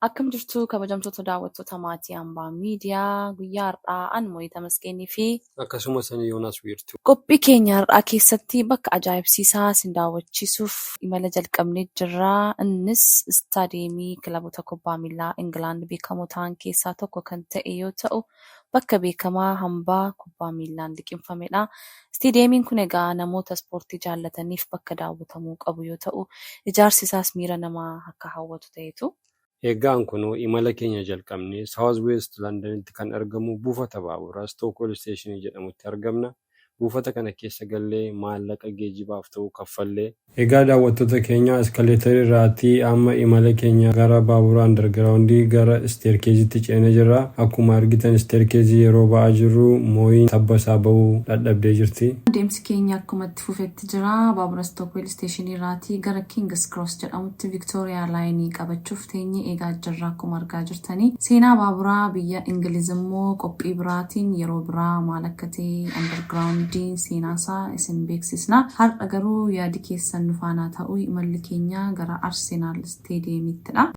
Akkam jirtu kabajamtoota daawwattoota maatii hambaa miidiyaa guyyaa har'aa Anmoo Tamasgeenii fi akkasumas Yoonaas Wiirtuu. Qophii keenya har'aa keessatti bakka ajaa'ibsiisaa isin daawwachiisuuf imala jalqabnee jirra. Innis istaadiyeemii kilaboota kubbaa miilaa Ingilaand beekamoo ta'an keessaa tokko kan ta'e yoo ta'u, bakka beekamaa hambaa kubbaa miilaan liqimfamedha. Istaadiyeemiin kun egaa namoota ispoortii jaallataniif bakka daawwatamuu qabu yoo ta'u, ijaarsi isaas miira namaa akka hawwatu ta'etu. Egaan kun imala keenya jalqabnee South West Londonitti kan argamu buufata baaburaa Stockholm Station jedhamutti argamna. Buufata kana keessa gallee maallaqa geejjibaaf ta'u kaffallee. Egaa daawwattoota keenya iskaleeterii irraatii amma imala keenya gara baaburaa undergroundii gara staircase'itti ceenee jirra. Akkuma argitan staircase yeroo ba'aa jirru mooyin tabba isaa ba'uu dadhabdee jirti. Deemsi keenya akkuma itti fufetti jira. Baabura Stockholm Station irraatii gara King's Cross jedhamutti Victoria Line qabachuuf teenye eegaa jirra akkuma argaa jirtanii. Seenaa baaburaa biyya Ingiliz immoo qophii biraatiin yeroo biraa maal akka ta'e underground seenaasaa isin beeksisna. Har'a garuu yaadi keessan nu faana ta'uu imalli keenya gara Arsenal Stadiumittidha.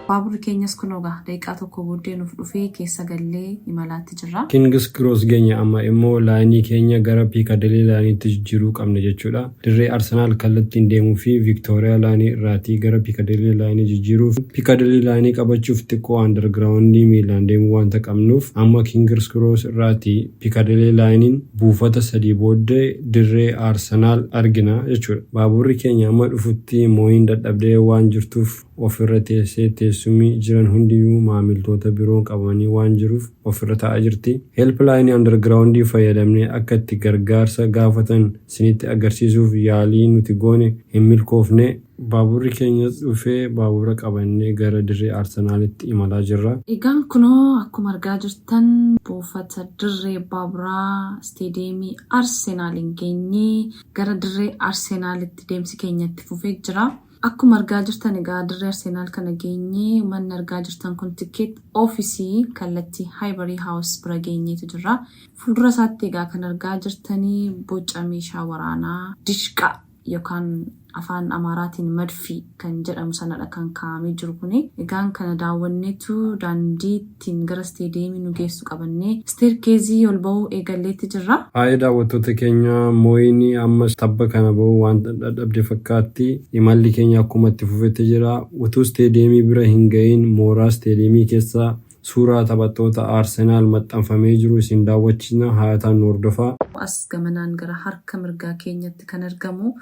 Baaburri keenyas kunuugaa daqiiqaa tokko booddee nuuf dhufee keessa gallee imalaatti jirra. King's Cross geenya amma immoo laayinii keenya gara Piccadilly laayiniitti jijjiiruu qabna jechuudha. Dirree Arsenaal kallattiin deemuu fi Victoria laayinii irraatii gara Piccadilly laayinii jijjiiruuf Piccadilly laayinii qabachuuf xiqqoo undergroundii miilaan deemuu waanta qabnuuf amma King's Cross irraatii Piccadilly laayiniin buufata 3 booddee dirree Arsenaal argina jechuudha. Baaburri keenya amma dhufutti mooyin dadhabdee waan jirtuuf ofirra teessee teessumii jiran hundiyyuu maamiltoota biroon qabanii waan jiruuf ofirra taa'aa jirti. Helpline undergroundii fayyadamnee akka itti gargaarsa gaafatan isinitti agarsiisuuf yaalii nuti goone hin milkoofne. Baaburri keenya dhufee baabura qabannee gara dirree Arsenaalitti imalaa jirra. Egaan kunoo akkuma argaa jirtan buufata dirree baaburaa istaadiyeemii Arsenaaliin geenyee gara dirree Arsenaalitti deemsi keenyatti fufee jira. Akkuma argaa jirtan egaa dirree Arsenaal kana geenyee manni argaa jirtan kun tikeet oofisii kallattii Highbury House bira geenyeetu jira. Fuuldura isaatti egaa kan argaa jirtanii boca meeshaa waraanaa dishqaa yookaan afaan Amaaraatiin madfii kan jedhamu sanadha kan kaa'amee jiru kuni. Egaan kana daawwanneetu daandiittiin gara istaadiyeemii nu geessu qabannee staircase ol ba'uu eegalleetti jirra. Haaya daawwattoota keenya mooyinii ammas tabba kana ba'uu waan dadhabde fakkaatti. Imalli keenya akkuma itti fufetti jira. Utuu istaadiyeemii bira hin ga'iin mooraa istaadiyeemii keessaa suuraa taphattoota Arsenaal maxxanfamee jiru isin daawwachiisna. Haayataan nu hordofaa. As gamanaan gara harka mirgaa keenyatti kan argamu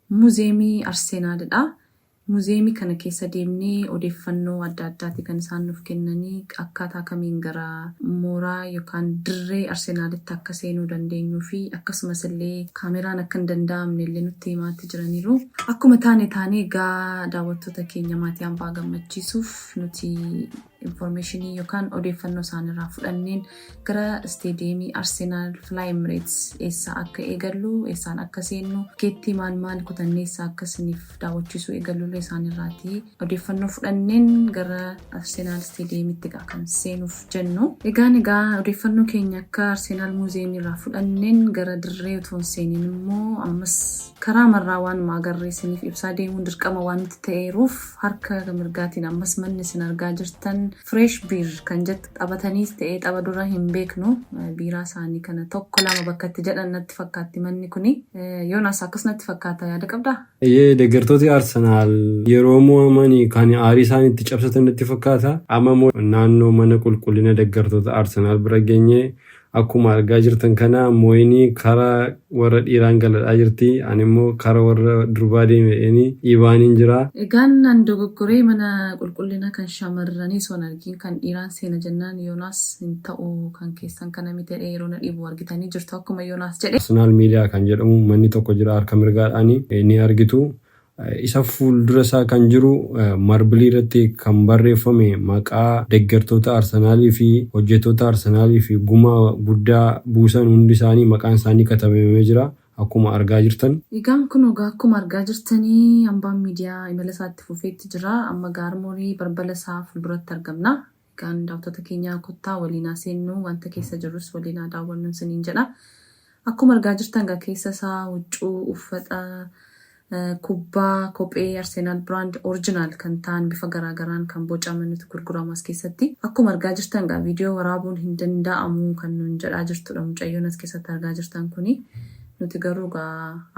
Muuzeemii Arsenaalidha. Muuzeemii kana keessa deemnee odeeffannoo adda addaati kan isaan nuuf kennanii akkaataa kamiin gara mooraa yookaan dirree Arsenaalitti akka seenuu dandeenyuu fi akkasumas illee kaameraan akka hin danda'amne illee nutti himaatti jiraniiru. Akkuma taane egaa daawwattoota keenya maatii hambaa gammachiisuuf nuti informationii yookaan odeeffannoo isaanirraa fudhanneen gara istaadiyeemii Arsenaal Fly Emirates eessaa akka eegallu, eessaan akka seennu, tikeettii maal kutannee eessaa akka isiniif daawwachiisuu eegallu isaanirraati odeeffannoo fudhanneen gara Arsenaal Stadiumitti kan seenuuf jennu. Egaa odeeffannoo keenya akka Arsenaal Muuzeemii irraa fudhanneen gara dirree utuu hin seeniin immoo ammas karaa marraa waan agarree isiniif ibsaa deemuun dirqama waan nuti ta'eeruuf harka mirgaatiin ammas manni isin argaa jirtan Fresh Beer kan jettu taphataniis ta'ee tapha dura hin beeknu. Biiraa isaanii kana tokko lama bakka itti jedhan natti fakkaatti manni kuni. Yoonaas akkas natti fakkaata yaada qabdaa? Deeggartooti Arsenaal yeroo mo'amanii kan aarii isaan itti cabsatan natti fakkaata. Amma naannoo mana qulqullina deeggartoota Arsenaal bira geenye akkuma argaa jirtan kana mooyinii karaa warra dhiiraan galadhaa jirti. Ani immoo karaa warra durbaa deemee dhiibaaniin jira. Egaan nan dogoggoree mana qulqullina kan shamarranii son argin kan dhiiraan seena jennaan Yoonaas hin ta'u kan keessan kana miti yeroo na dhiibu argitanii jirtu akkuma Yoonaas jedhe. Arsenaal miidiyaa kan jedhamu manni tokko jira harka mirgaadhaanii ni argitu. Isa fuuldura isaa kan jiru marbilii irratti kan barreeffame maqaa deeggartoota Arsenaalii fi hojjettoota Arsenaalii fi gumaa guddaa buusan hundi isaanii maqaan isaanii katabamee jira. akkuma argaa jirtan. Egaan kun ogaa akkuma argaa jirtanii hambaan miidiyaa imala isaatti fufeetti jira. Amma gaarmorii balbala isaa fuulduratti argamna. Egaan daawwattoota keenyaa kottaa waliin haa seennu wanta keessa jirus waliin haa daawwannu isiniin jedha. Akkuma argaa jirtan egaa keessa isaa huccuu uffata kubbaa kophee Arsenal brand original kan ta'an bifa garaagaraan kan bocaman nuti gurguramas keessatti. Akkuma argaa jirtan egaa viidiyoo waraabuun hin danda'amu kan nuun jedhaa jirtudha mucayyoon as keessatti argaa jirtan kuni. Nuti garuu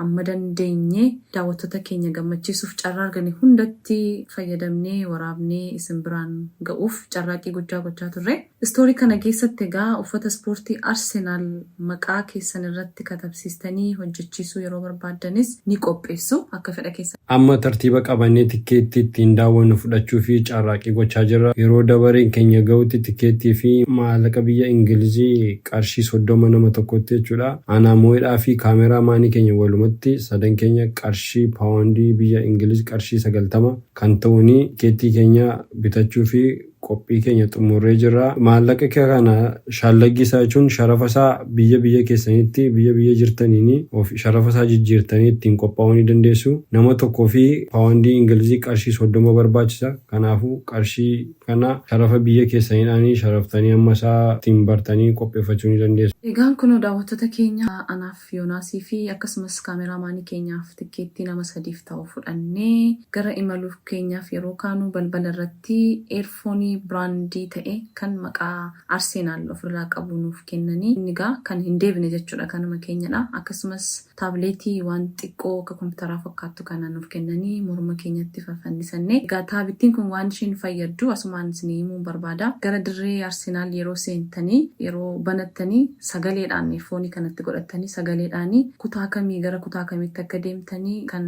amma dandeenye daawwattoota keenya gammachiisuuf carraa argannee hundatti fayyadamnee waraabnee isin biraan ga'uuf carraaqqii guddaa gochaa turre. Istoorii kana keessatti egaa uffata ispoortii Arsenaal maqaa keessan irratti katabsiistanii hojjechiisuu yeroo barbaaddanis ni qopheessu akka fedha keessa. Amma tartiiba qabannee tikeettii ittiin daawwannu fudhachuu fi carraaqqii gochaa jirra. Yeroo dabareen keenya ga'utti tikeettii fi maallaqa biyya Ingilizii qarshii 30 nama tokkotti jechuudha. Anaamoodhaa fi kaameraa maanii keenya walumatti sadan keenya qarshii paawundii biyya Ingiliz qarshii 90 kan ta'uuni tikeettii keenya bitachuu fi qophii keenya xumurree jirra. Maallaqa kana shallaggisaa jechuun sharafa isaa biyya keessanitti biyya jirtaniini of sharafa isaa jijjiirtanii ittiin qophaa'uu ni dandeessu. Nama tokkoo fi paawundii Ingilizii qarshii 30 barbaachisa. Kanaafuu qarshii kana sharafa biyya keessaniidhaanii sharaftanii amma isaa ittiin bartanii qopheeffachuu ni dandeessu. Egaan kun daawwattoota keenya anaaf Yoonaasii fi akkasumas kaameraamaanii keenyaaf tikeettii nama 3 ta'u fudhannee gara imaluuf keenyaaf yeroo kaanu balbala irratti eerfoonii brandii ta'e kan maqaa Arsenaal ofirraa qabu nuuf kennanii inni egaa kan hin deebine jechuudha kanuma keenyadha. Akkasumas taabileetii waan xiqqoo akka kompiitaraa fakkaattu kana nuuf kennanii morma keenyatti fafannifannee. Egaa taabittiin kun waan ishiin fayyaddu asumaan isinii himuu barbaada. Gara dirree Arsenaal yeroo seentanii yeroo banattanii sagaleedhaan eerfoonii kanatti godhattanii sagaleedhaanii kutaa kamii gara kutaa kamiitti akka deemtanii kan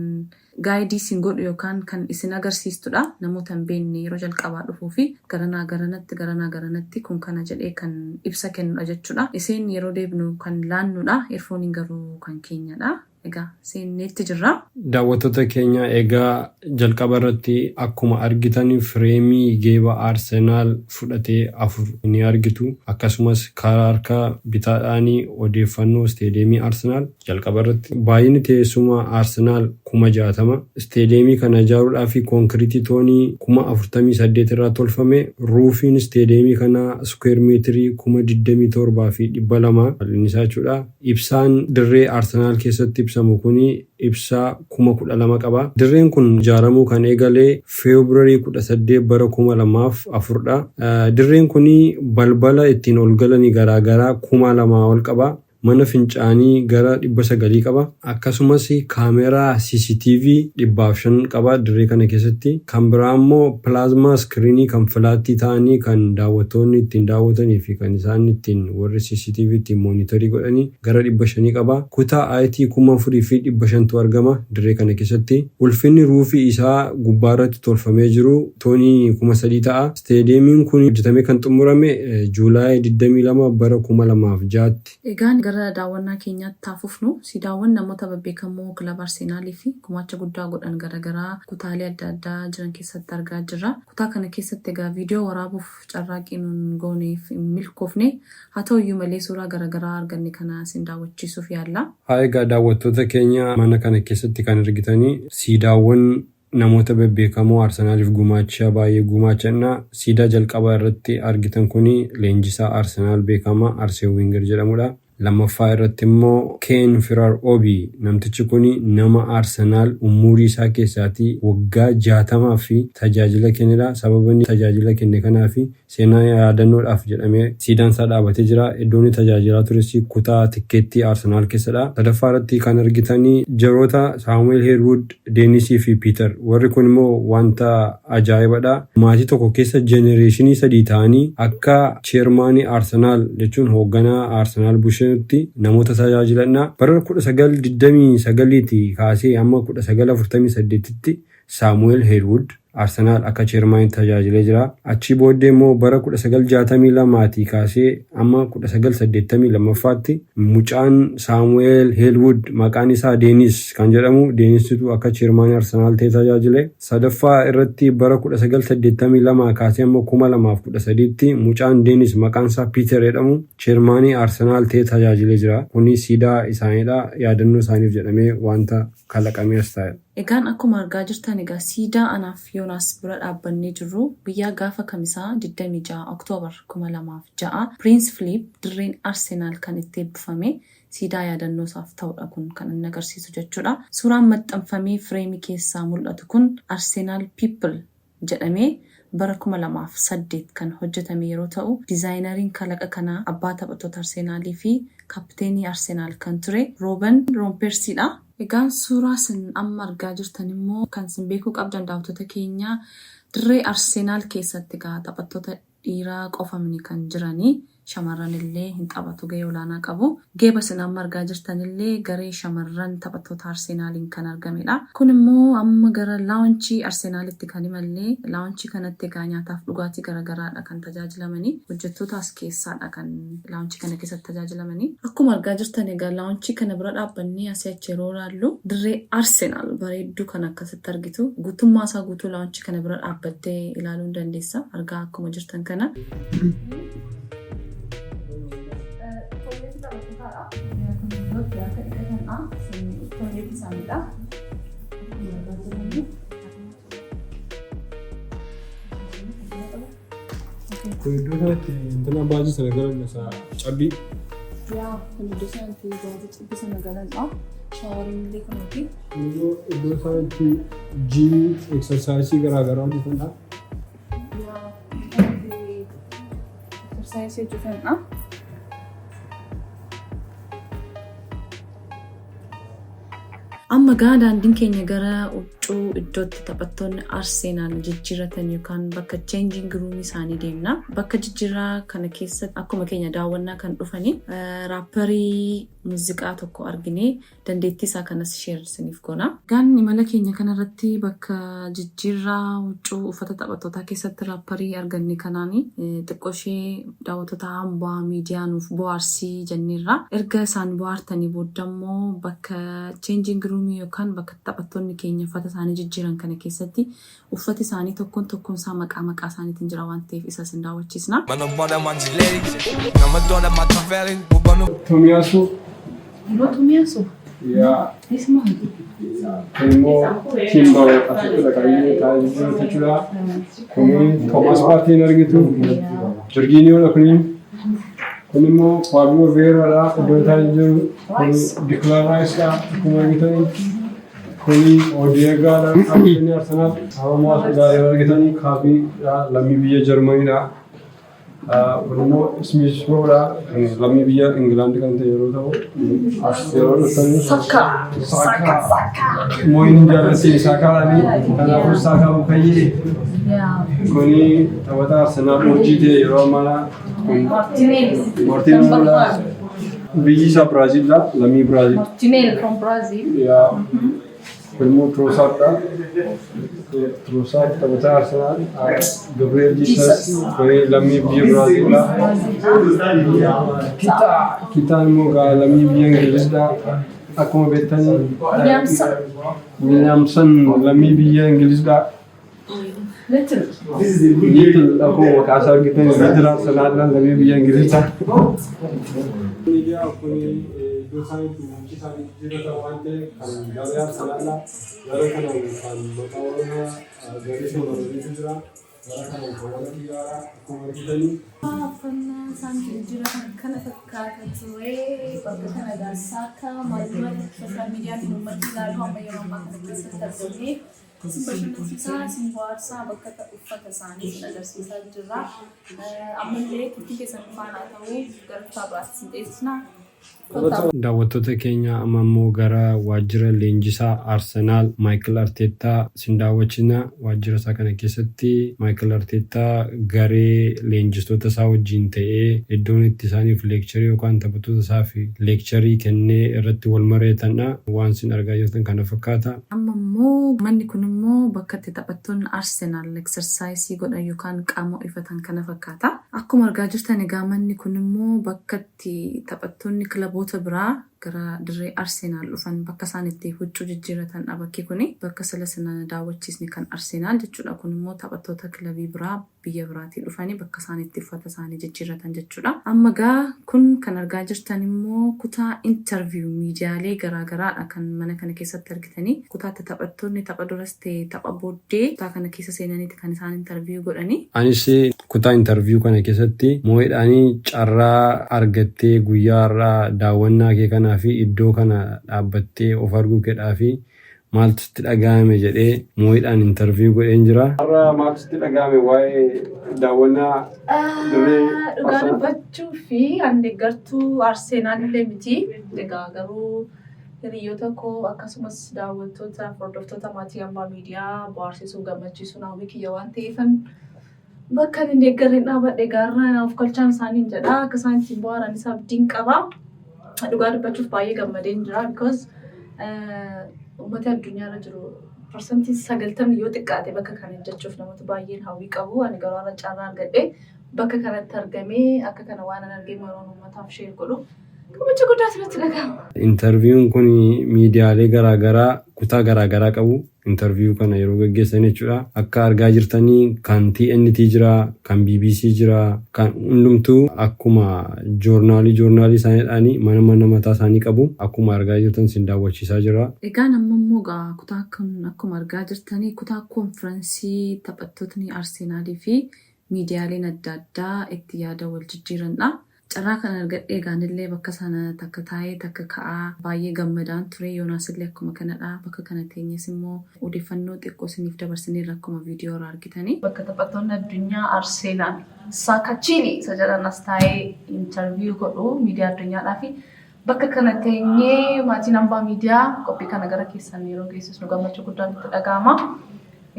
gaayidii isin godhu yookaan kan isin agarsiistudha. Namoota hin beekne yeroo jalqabaa dhufuu fi garanaa garanatti kun kana jedhee kan ibsa kennudha jechuudha. Isin yeroo deebinu kan laannudha. Eerfooniin garuu kan keenyadha. Egaa seenneetti jirra. Daawwattoota keenya egaa jalqaba irratti akkuma argitan fireemii geeba Arsenaal fudhatee 4 ni argitu. Akkasumas karaa harka bitaadhaanii odeeffannoo isteediyeemii Arsenaal jalqaba irratti baay'inni teessuma Arsenaal 60,000. Isteediyeemii kana ijaaruudhaaf konkiriitii toonii 48,000 irraa tolfame. Ruufiin isteediyeemii kana sukweer meetirii 27,200 bal'inni isaa jechuudha. Ibsaan dirree Arsenaal keessatti ibsamu kuni ibsaa 12,000 qaba. Dirreen kun ijaaramuu kan eegalee Feebruaarii 18 bara 2004dha. Dirreen kuni balbala ittiin ol galanii garaagaraa 2,000 ol qaba. Mana fincaanii gara 900 qaba. Akkasumas kaameraa CCTV 500 qaba dirree kana keessatti. Kan biraa immoo pilaazmaa iskiriinii kan filaattii ta'anii kan daawwattoonni ittiin daawwatanii fi kan isaan ittiin warri CCTV ittiin moonitarii godhanii gara 500 qaba. Kutaa IT 4,500 argama dirree kana keessatti. Ulfinni ruufii isaa gubbaarratti tolfamee jiru toonii 3,000 ta'a. Isteediyeemiin kun hojjetamee kan xumurame Juulaayii 22 bara 2006tti. Egaan gara daawwannaa keenyaatti taafufnu siidaawwan namoota babbeekamoo kilaba Arsenaalii fi gumaacha guddaa godhan garaagaraa kutaalee adda addaa jiran keessatti argaa jirra. Kutaa kana keessatti egaa viidiyoo waraabuuf carraaqqii nuun gooneef milkoofne haa ta'uyyuu malee suuraa garaagaraa arganne kana isin daawwachiisuuf yaalla. Haa egaa daawwattoota keenya mana kana keessatti kan argitanii siidaawwan namoota babbeekamoo Arsenaaliif gumaacha baay'ee gumaachanna. Siidaa jalqabaa irratti argitan kuni leenjisaa Arsenaal beekamaa Arseen Wenger jedhamudha. Lammaffaa irratti immoo Keen Firar Obi namtichi kuni nama Arsenaal umurii isaa keessaatii waggaa 60 fi tajaajila kennedha. Sababa inni tajaajila kenne kanaaf seenaa yaadannoodhaaf jedhamee siidaan isaa dhaabatee jira. Iddoon tajaajilaa tures kutaa tikeettii Arsenaal keessadha. Sadaffaa irratti kan argitanii jaroota Saamu'eel Heerwood, Deenisii fi Piiter. Warri kun immoo wanta ajaa'ibadha. Maatii tokko keessa jenereeshinii 3 ta'anii akka cheermaanii Arsenaal jechuun hoogganaa Arsenaal Bushee namoota tajaajilanna. Bara 1929 kaasee amma 1948tti Saamu'eel Heerwood Arsenaal akka cheermaanii tajaajilee jira. Achi booddee immoo bara 1962 kaasee amma 1982ffaatti mucaan Saamu'eel Heelwood maqaan isaa Deenis kan jedhamu Deenisitu akka cheermaanii Arsenaal ta'ee tajaajile. Sadaffaa irratti bara 1982 kaasee amma 2013tti mucaan Deenis maqaan isaa Piiter jedhamu cheermaanii Arsenaal ta'ee tajaajilee jira. Kuni siidaa isaaniidha. Yaadannoo isaaniif jedhamee wanta kalaqamees ta'e. Egaan akkuma argaa jirtan egaa siidaa anaaf Yoonaas bira dhaabbannee jirru guyyaa gaafa kamisaa 26 Oktoobar 2006 Piriins Filiip dirreen Arsenaal kan itti eebbifame siidaa yaadannoo isaaf ta'udha kun kan inni agarsiisu jechuudha. Suuraan maxxanfamee fireemii keessaa mul'atu kun Arsenaal People jedhamee bara 2008 kan hojjetame yeroo ta'u diizaayinariin kalaqa kanaa abbaa taphattoota Arsenaalii fi kaapiteenii Arsenaal kan ture Rooben Roompersiidha. Egaan suuraa sin amma argaa jirtan immoo kan sin beekuu qabdan daawwattoota keenya dirree Arsenaal keessatti egaa taphattoota dhiiraa qofamni kan jiranii shamarran illee hin taphatu gahee olaanaa qabu. Geeba sin amma argaa jirtan illee garee shamarran taphattoota Arsenaaliin kan argamedha. Kun immoo amma gara laawunchii Arsenaalitti kan imallee laawunchii kanatti egaa nyaataaf dhugaatii garaagaraadha kan tajaajilamanii hojjettoota as keessaadha kan laawunchii kana keessatti tajaajilamanii. Akkuma argaa jirtan egaa laawunchii kana bira dhaabbannee asii achi yeroo ilaallu dirree Arsenaal bareedduu kan akkasitti argitu guutummaa isaa guutuu laawunchii kana bira dhaabbattee ilaaluu ni dandeessa. Argaa akkuma jirtan kana. Iddoo kanatti intala baajii sana galan isaa cabbii. Iddoo sanatti baajii cabbii sana galanidha. Shaaworiin illee kunuuti. Iddoo sanatti jiimii eksersaayisii garaagaraa hojjetanidha. Eksersaayisii hojjetanidha. Amma daandiin keenya gara huccuu iddootti taphattoonni Arsenaal jijjiiratan yookaan bakka changing room isaanii deemna. Bakka jijjiirraa kana keessatti akkuma keenya daawwannaa kan dhufanii raapparii muuziqaa tokko arginee dandeettii isaa kanas sheersiniif goona. Gaan imala keenya kanarratti bakka jijjiirraa huccuu uffata taphattootaa keessatti raapparii arganne kanaanii xiqqoo ishee daawwattoota hambaa miidiyaanuuf bohaarsii jenneerra. Erga isaan bohaartanii boodammoo bakka changing room yookaan bakka taphattoonni keenya uffata isaanii jijjiiran kana keessatti uffati isaanii tokkoon isaa maqaa isaaniitiin jira waan ta'eef isa sin daawwachiisna. Tomiyasu. Ya. Immoo Timba asirratti qabiyyee taa'ee jechuudha. Kuni Toomaas Paartiin argitu. Jorgiiniyoodha kuni. Kun immoo Faabiyo Veeraadha. Iddoo taa'ee jiru. Kun Diklaaraayisdha. Akkuma argitanii. Kuni Odeegaadha. Kaapiteenii Arsenaal. Hawamaa Suudaa yeroo argitanii kaabiidha. Lammii biyya Jarmaniidha. Kun immoo Ismiisroodha. Lammii biyya Ingilaandi kan ta'e yeroo ta'u. Yeroo dhuftanii. Saakkaa. Mooyin jaallatee Saakkaadhaanii. Kanaafuu Saakkaa bukayyee. Kuni taphataa Arsenaal hojii ta'e yeroo ammaa Martineelidha. Biyyi isaa Biraaziilidha. Lammii Biraazil. Martineel from Brazil. Filmoo Troosaadha. Troosaad taphataa Arsenaal. Gabriel Jesus. Kuni lammii biyya Biraaziilidha. Kitaan immoo lammii biyya Ingilizidha. Akkuma beektanii. Williamson lammii biyya Ingilizidha. Little akkuma maqaa isaa argitanii Little Arsenaal lammii biyya Ingilizidha. Iddoo isaaniitti isaanii jijjiirrata waan ta'eef kan garee Arsenaal gara kanaan kan maqaa waraanaa garee shamarraniitu jira. Gara kanaan kan wara xiyyaara akkuma argitanii. Uffannaa isaan jijjiiratan kana fakkaata ture bakka kana Saakkaa maalummaa sooshaal miidiyaan uummata ilaaluu amma yeroo ammaa kana keessatti argine isin bashannansiisaa isin bohaarsaa bakka uffata isaanii agarsiisaa jirra. Ammallee turtii keessan faana ta'uu gara kutaa biraatti isin teessisna. Daawwattoota keenya amma immoo gara waajjira leenjisaa Arsenaal Maayikil Arteetaa sin daawwachina. Waajjira isaa kana keessatti Maayikil Arteetaa garee leenjistoota isaa wajjin ta'ee iddoon itti isaaniif leekcharii yookaan taphattoota isaaf leekcharii kennee irratti wal mari'atanidha. Waan sin argaa jirtan kana fakkaata. Amma immoo manni kun immoo bakka itti taphattoonni Arsenaal eksersaayisii godhan yookaan qaama ifatan kana fakkaata. Akkuma argaa jirtan egaa manni kun immoo bakka itti taphattoonni kilaboota biraa gara dirree Arsenaal dhufan bakka isaan itti huccuu jijjiiratan bakki kuni bakka salasana daawwachiisni kan Arsenaal jechuudha. Kun immoo taphattoota kilabii biraa biyya biraatii dhufanii bakka isaan itti uffata isaanii jijjiiratan jechuudha. Amma gaa kun kan argaa jirtan immoo kutaa interview miidiyaalee garaagaraadha kan mana kana keessatti argitanii. Kutaatti taphattoonni tapha duras ta'e tapha booddee kutaa kana keessa seenaniiti kan isaan interview godhanii. Anis kutaa interview kana keessatti moo'edhaanii carraa argattee guyyaa irraa daawwannaa kee kanaa fi iddoo kana dhaabbattee of arguu kedhaa fi maaltu sitti dhagahame jedhee moo'edhaan interview godheen jira. Har'a maaltu sitti dhagahame waa'ee daawwannaa dhugaa dubbachuu fi deeggartuu Arsenaal illee miti. Egaa garuu hiriyoota koo akkasumas daawwattoota hordoftoota maatii Abbaa Miidiyaa bohaarsisuu gammachiisuu naawwii kiyya waan ta'eefan bakka inni deeggarreen dhaabadhe gaarraa of galchaan isaanii jedha. Akka isaan ittiin bohaaran isaa abdiin qaba. Dhugaa dubbachuuf baay'ee gammadeen jira because uummata addunyaarra jiru parsantii 90 yoo xiqqaate bakka kana hojjechuuf namoota baay'een hawwii qabu. Ani garuu har'a carraa argadhe bakka kanatti argamee akka kana waan an argee maroon uummataaf sheer godhu gammachuu guddaa asirratti dhagahama. Interviewun kun miidiyaalee garaagaraa kutaa garaagaraa qabu. Interview kana yeroo gaggeessan jechuudha. Akka argaa jirtanii kan TNT jira, kan BBC jira, kan hundumtuu akkuma joornaalii isaaniidhaanii mana mataa isaanii qabu. Akkuma argaa jirtan sin daawwachiisaa jira. Egaa namni immoo kutaa kun akkuma argaa jirtanii kutaa konfiraansii taphattootni Arsenaalii fi miidiyaaleen adda addaa itti yaada wal jijjiiranidha. Carraa kana argadhee egaanillee bakka sana takka taa'ee takka ka'aa baay'ee gammadaan ture. Yoonaas illee akkuma kanadha. Bakka kana teenyes immoo odeeffannoo xiqqoo isiniif dabarsineerra akkuma viidiyoo irraa argitanii. Bakka taphattoonni addunyaa Arsenaal Saakachini isa jedhan as taa'ee interview godhu miidiyaa addunyaadhaa fi bakka kana teenyee maatiin Abbaa Miidiyaa qophii kana gara keessan yeroo geessisnu gammachuu guddaan itti dhagahama.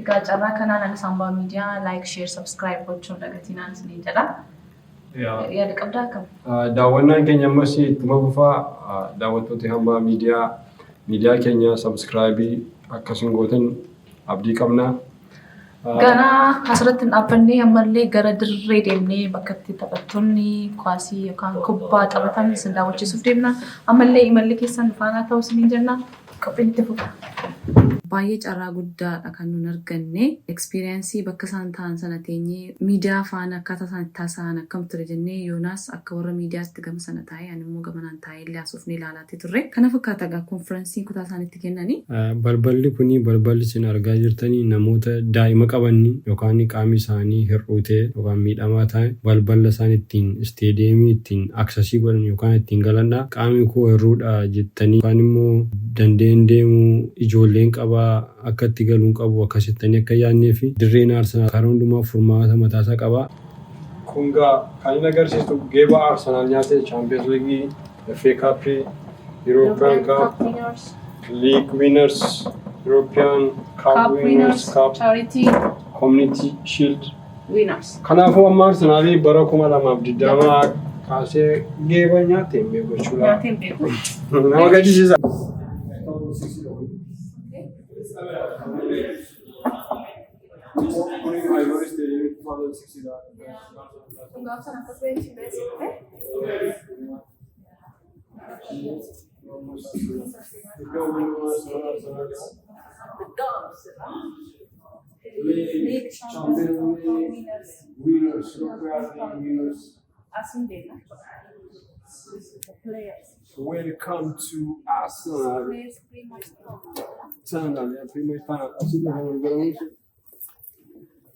Egaa carraa kanaan anis Abbaa Miidiyaa like, share, subscribe gochuun dhagatinaan isiniin jedha. Yaada qabdaa akkam? Daawwannaan keenya ammas ittuma fufaa daawwattoota Abbaa miidiyaa keenya subscribe akkasiin gootan abdii qabna. Gara asirratti hin dhaabbannee ammallee gara dirree deemnee bakka itti taphattoonni kubbaa yookaan kubbaa taphatan isin daawwachiisuuf deemna. Ammallee imalli keessan faana ta'uu isiniin jenna. Qophiin itti fufa. Baay'ee carraa guddaadha kan nun arganne. Ekspiriyaansii bakka isaan ta'an sana teenyee miidiyaa faana akkaataa isaan itti taasisan akkam ture jennee Yoonaas akka warra miidiyaatti gama sana taa'ee ani immoo gamanaan taa'ee illee asuufnee ilaalaatti turre. Kana fakkaata egaa konfiraansiin kutaa isaanitti kennanii. Balballi kuni balballi isin argaa jirtanii namoota daa'ima qabanii yookaan qaamni isaanii hir'uutee yookaan miidhamaa ta'e balbala isaan ittiin isteediyeemii ittiin aksasii godhan yookaan ittiin galanidha. Qaamni koo hir'uudha jettanii yookaan immoo dandeen deemuu ijoolleen qaba akka itti galuun qabu akkasittanii akka yaadnee fi dirreen Arsenaal karaa hundumaa furmaata mataasaa qaba. Kun kan inni agarsiistu geeba Arsenaal nyaatee Champions League, FA Cup, European Cup, League Winners, European Cup Winners, Charity, Community Shield Winners. Kanaafuu amma Arsenaalii bara 2020 kaasee geeba nyaatee hin beeku jechuudha. Nyaatee hin beeku. Nama gaddisiisa. Welcome to Arsenal.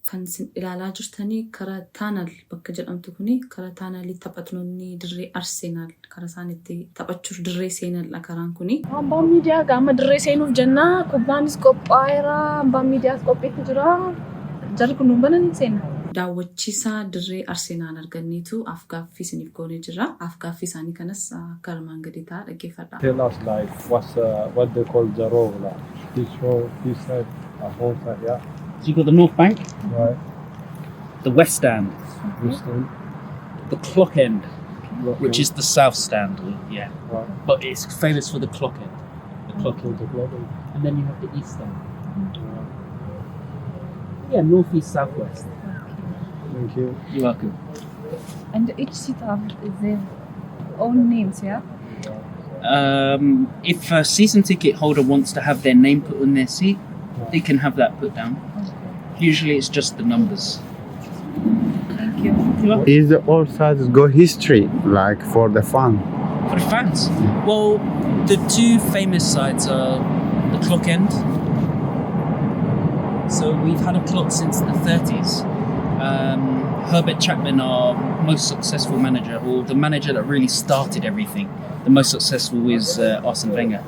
Kan isin ilaalaa jirtanii karaa taanal bakka jedhamtu kuni karaa taanalii taphattoonni dirree Arsenaal karaa isaan itti taphachuuf dirree seenanidha karaan kuni. Abbaa Miidiyaa gama dirree seenuuf jennaa kubbaanis qophaa'eera Abbaa Miidiyaas qopheetti jira. Jarri kun nu bananii seena. daawwachiisaa dirree Arsenal arganneetu afgaaffii isiniif goonee jirra. Afgaaffii isaanii kanas akka armaan gadii ta'a dhaggeeffadhaa. Tell us like what they call the row, like each row, each side, whole side, yeah. So you've got the North Bank, Right. the West Stand, This time, the Clock End, look, which is the South Stand, yeah. right. But it's famous for the Clock End. The Clock To End. the clock. And then you have the East Stand. Yeah, North, East, South, West. Thank you. You're welcome. And each seat have their own names, yeah? If a season ticket holder wants to have their name put on their seat, they can have that put down. Usually it's just the numbers. Thank you. You're welcome. Is the all sides go history like for the fun? For the fans, well, the two famous sides are the Clock End. So we've had a clock since the 30s. Herbert Chapman, our most successful manager, or the manager that really started everything. The most successful is Arsene Wenger.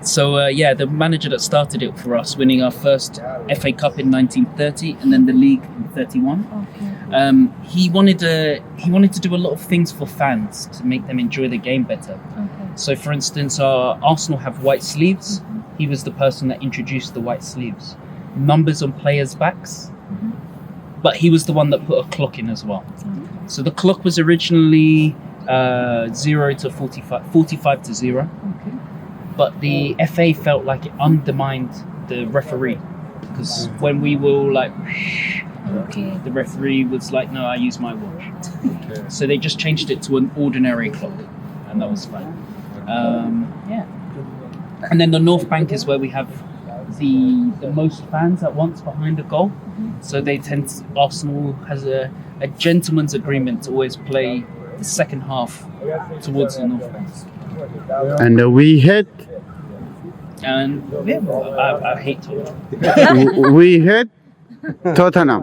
The manager that started it for us, winning our first FA Cup in 1930 and then the league in 31. Okay. He wanted to do a lot of things for fans to make them enjoy the game better. Okay. So, for instance, Arsenal have white sleeves. He was the person that introduced the white sleeves. Numbers on players' backs. But he was the one that put a clock in as well. So the clock was originally 0 to 45 to 0. Okay. But the FA felt like it undermined the referee. Because when we were like, Okay. the referee was like, no, I use my watch. So they just changed it to an ordinary clock. And that was fine. And then the North Bank is where we have the most fans at once behind a goal. So they tend to, Arsenal has a gentleman's agreement to always play the second half towards the North Bank. And we hit And yeah, I hate Tottenham. we hit Tottenham.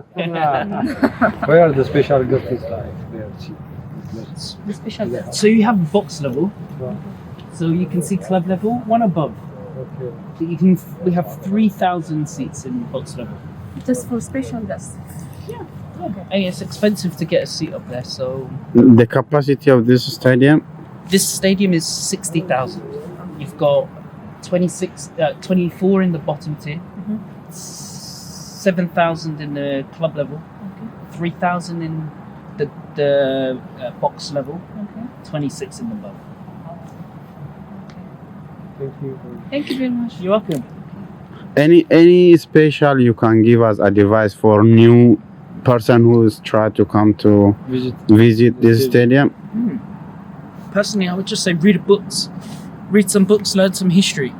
Where are the special guests like? There, The special guest. So you have box level. So you can see club level, one above. Okay. So we have 3,000 seats in box level. Just for special guests. And it's expensive to get a seat up there. So The capacity of this stadium, this stadium is 60,000. You've got 24 in the bottom tier, 7,000 in the club level, 3,000 in the box level, 26 in the above. Thank you. Thank you very much. You're welcome. any special you can give us advice for new person who's tried to come to visit this stadium? Personally, I would just say read books. Read some books, learn some history.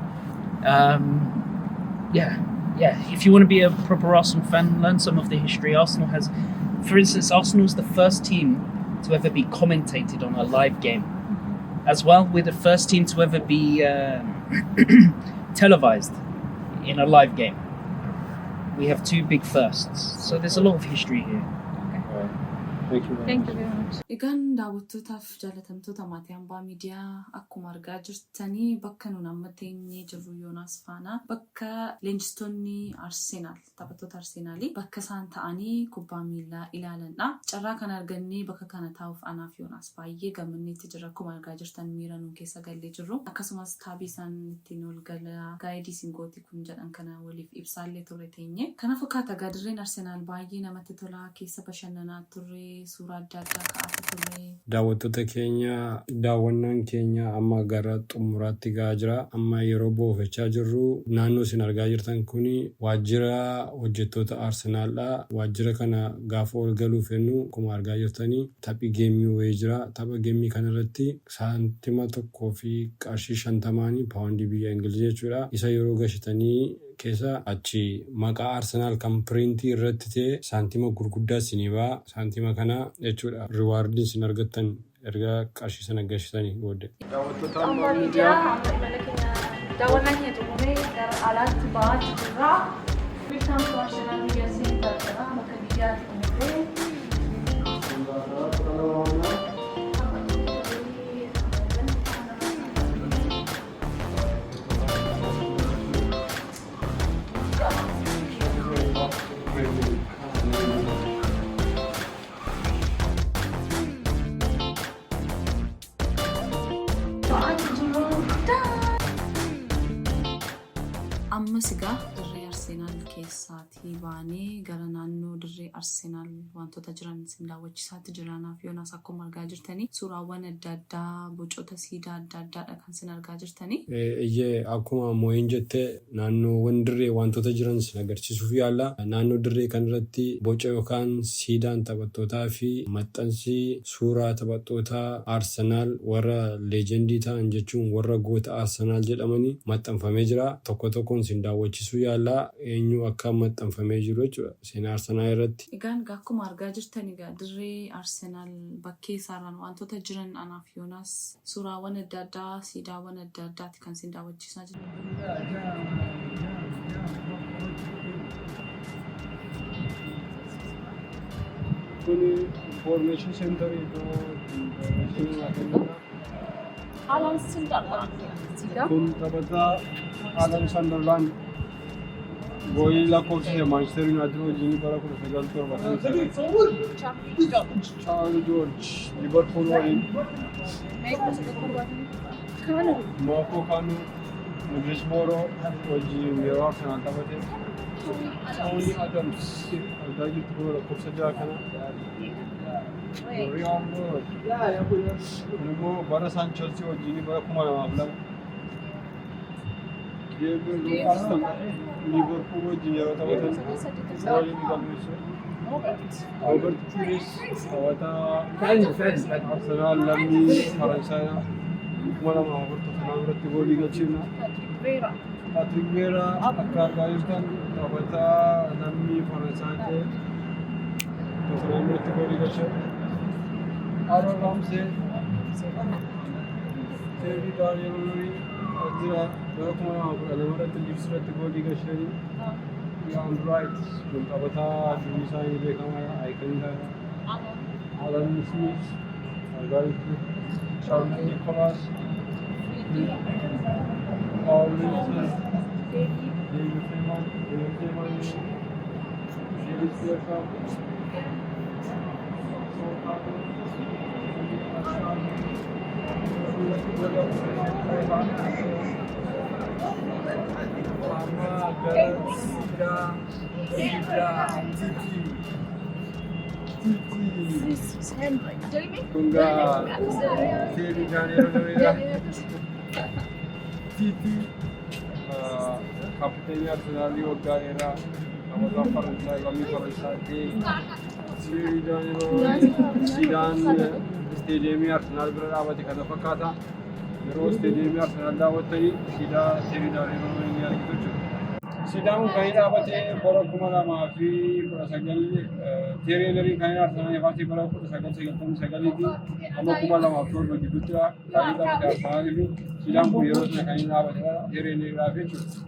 If you want to be a proper Arsenal fan, learn some of the history. Arsenal has, for instance, Arsenal's the first team to ever be commentated on a live game. As well, we're the first team to ever be televised in a live game. We have two big firsts. So there's a lot of history here. Thank you. Thank you very much. Egaan daawwattootaaf jaalatamtoota maatii hambaa miidiyaa akkuma argaa jirtanii bakka nuun amma teenyee jirru Yoonaas faana bakka leenjistoonni Arsenaal taphattoota Arsenaalii bakka isaan ta'anii kubbaa miilaa ilaalanidha. Carraa kan argannee bakka kana taa'uuf anaaf Yoonaas baay'ee gammanneetti jirra akkuma argaa jirtan miira nuun keessa gallee jirru. Akkasumas taabii isaan ittiin ol galaa gaayidii singooti kun jedhan kana waliif ibsaallee turre teenye. Kana fakkaata gadirreen Arsenaal baay'ee namatti tolaa keessa bashannanaa turre. Suuraa adda addaa ka'aa turre. Daawwattoota keenya daawwannaan keenya amma gara xumuraatti gahaa jira. Amma yeroo boofachaa jirru naannoo isin argaa jirtan kuni waajjira hojjettoota Arsenaaldha. Waajjira kana gaafa ol galuu fennu akkuma argaa jirtanii taphii geemii wayii jira. Tapha geemii kanarratti saantima 1 fi qarshii 50 paawundii biyya Ingilizii jechuudha. Isa yeroo gashitanii keessa achi maqaa Arsenaal kan piriintii irratti ta'e saantima gurguddaa sinibaa saantima kana jechuudha riwaardiin sin argattan erga qarshii sana gashitanii booddee. Hambaa miidiyaa daawwannaa keenya xumuree gara alaatti ba'aa jirra. Beektaan Arsenaal miidiyaa seentaadha. Bakka miidiyaatti xumuree. ammas egaa dirree Arsenaal keessaatii baanee gara naannoo dirree Arsenaal wantoota jiran sin daawwachiisaatti jiranaaf yoonaas akkuma argaa jirtanii suuraawwan adda addaa bocoota siidaa adda addaadha kan sin argaa jirtanii. Iyyee akkuma moo'in jettee naannoowwan dirree wantoota jiran sin agarsiisuuf yaala. Naannoo dirree kanarratti boca yookaan siidaan taphattootaa fi maxxansi suuraa taphattoota Arsenaal warra leejendii ta'an jechuun warra goota Arsenaal jedhamanii maxxanfamee jira. Tokko tokkoon sin daawwachiisuu yaala. Eenyu akka maxxanfamee jiru jechuudha seenaa Arsenaal irratti. Egaan akkuma argaa jirtan egaa dirree Arsenaal bakkee isaarraan wantoota jiran anaaf yoonaas suuraawwan adda addaa siidaawwan adda addaati kan sin daawwachiisaa jiru. Kuni information center Alan Sunderland. kun taphataa Alan Sunderland goolii lakkoofsise Manchester United wajjin bara 1979 Charles George Liverpool waliin Marco Kanu Middlesbrough wajjin yeroo Arsenal taphate Tony Adams argaa jirtu kun lakkoofsa 6 kana Real Madrid immoo bara Sanchez wajjin bara 2002 Gabriel Lucas Liverpool wajjin yeroo taphatan waliin galmeesse Robert Pires taphataa Arsenal lammii Faransaayidha 2004 irratti goolii galcheera Patrick Vieira akka argaa jirtan taphataa lammii Faransaay ta'e Tottenham irratti goolii galcheera Aaron Ramsey Terry Daniel Henry jira bara 2012 irratti Leeds irratti goolii galcheera Ian Wright kun taphataa addunyaa isaanii beekamaa aayikonii Alan Smith argaa jirtu Charles Nicholas Paul Wilson David Seaman David Beckham Terry Daniel Henry Titi kapiteni Arsenal waggaa dheeraa taphataa Faransaay lammii Faransaay Terry Daniel Henry siidaan isteediyeemii Arsenal bira dhaabate kana fakkaata yeroo isteediyeemii Arsenal daawwattanii siidaa Terry Daniel Henry ni argitu jechuudha. Siidaan kun kan dhaabate bara 2019 Terry Henry kan Arsenal yaafate bara 1999 amma 2007 gidduutti kan dhaabate Arsenal fi siidaan kun yeroo sana kan dhaabate Terry Henry dhaabate jechuudha.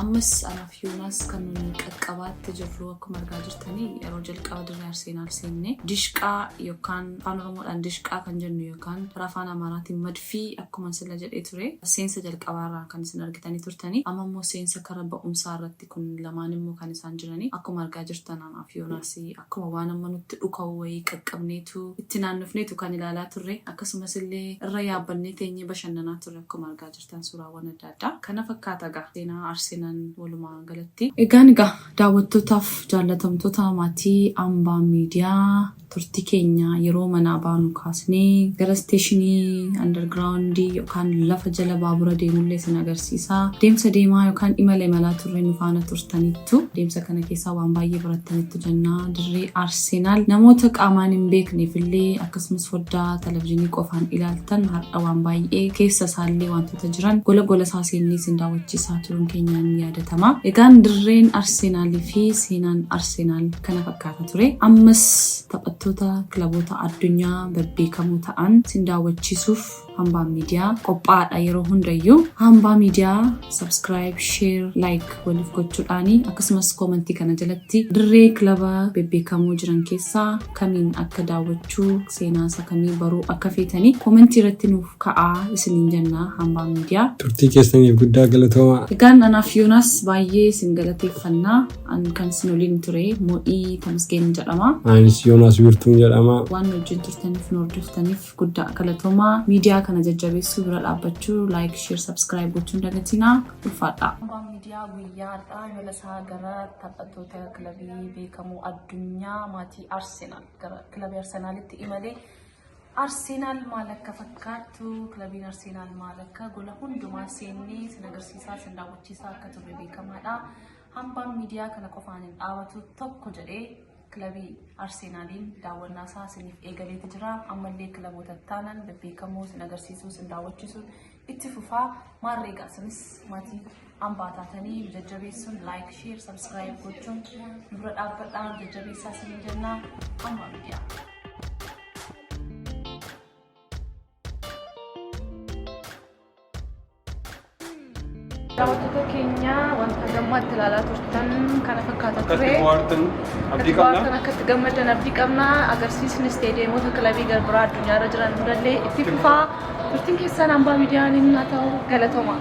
Ammas anaaf yoonaas kan qaqqabaatti jirru akkuma argaa jirtanii yeroo jalqaba dirree Arsenaal seenne dishqaa yookaan afaan Oromoodhaan dishqaa kan jennu yookaan afaan Amaaraatiin madfii akkuma sila jedhee ture seensa jalqabaarraa kan isin argitanii turtanii amma immoo seensa karaa ba'umsaa irratti kun lamaan immoo kan isaan jiranii akkuma argaa jirtan anaaf yoonaas akkuma waan amma nutti dhuka'u wayii qaqqabneetu itti naannofneetu kan ilaalaa turre akkasumas illee irra yaabbannee teenyee bashannanaa turre akkuma argaa jirtan suuraawwan adda addaa kana fakkaata gaa seenaa Arsenaal walumaa galatti. Egaan egaa daawwattootaaf jaallatamtoota maatii Ambaa Miidiyaa turtii keenya yeroo manaa baanu kaasnee gara isteeshinii undergroundii yookaan lafa jala baabura deemullee sin agarsiisaa. Deemsa deemaa yookaan imala imalaa turre nu faana turtanittu. Deemsa kana keessaa waan baay'ee barattanitti jennaa. Dirree Arsenaal namoota qaamaan hin beekneef illee akkasumas foddaa televezyiinii qofaan ilaaltan har'a waan baay'ee keessa isaallee wantoota jiran gola gola isaa seennee sin daawwachiisaa turuun keenyaan yaadatama. Egaan dirreen Arsenaalii fi seenaan Arsenaal kana fakkaata ture. Ammas taphattoota kilaboota addunyaa bebbeekamoo ta'an sin daawwachiisuuf hambaa miidiyaa qophaadha yeroo hundayyuu hambaa miidiyaa subscribe share like waliif gochuudhaani akkasumas koomentii kana jalatti dirree kilaba bebbeekamoo jiran keessaa kamiin akka daawwachuu seenaasa kamii baruu akka feetanii koomentii irratti nuuf ka'aa isiniin jenna hambaa miidiyaa turtii keessaniif guddaa galatooma egaan anaaf Yoonas baay'ee isin galateeffannaa an kan isin waliin ture Mo'ii Tamasgeen jedhama anis Yoonas Wirtuun jedhama waan wajjin turtaniif nu hordoftaniif guddaa galatooma miidiyaa kana jajjabeessuu bira dhaabbachuu like share subscribe gochuun dagatinaa ulfaadha hambaa miidiyaa guyyaadhaa imala isaa gara taphattoota kilabii beekamoo addunyaa maatii Arsenaal gara kilabii Arsenaalitti imalee Arsenal malaka fakkaatu kilabiin Arsenal malaka gola hundumaa seenii sin agarsiisaa sin daawwachiisaa akka ture beekamaadha hambaan miidiyaa kana qofaan hin dhaabatu tokko jedhee kilabii Arsenaliin daawwannaa isaa siniif eegaleeti jira ammallee kilaboota taanan beekamoo sin agarsiisuu sin daawwachiisuun itti fufaa maarreegaa sinis maatii hambaa taatanii jajjabeessuun like share subscribe gochuun dura dhaabbadhaa jajjabeessaa sin jennaa hambaa miidiyaa daawwattoota keenya wanta gammaatti ilaalaa turtan kana fakkaata ture akkatti gammadan abdii qabna agarsiisni isteediyeemota kilabii garbiraa addunyaarra jiran hundallee itti fufaa turtiin keessan hambaa miidiyaan hin haa ta'u galatooma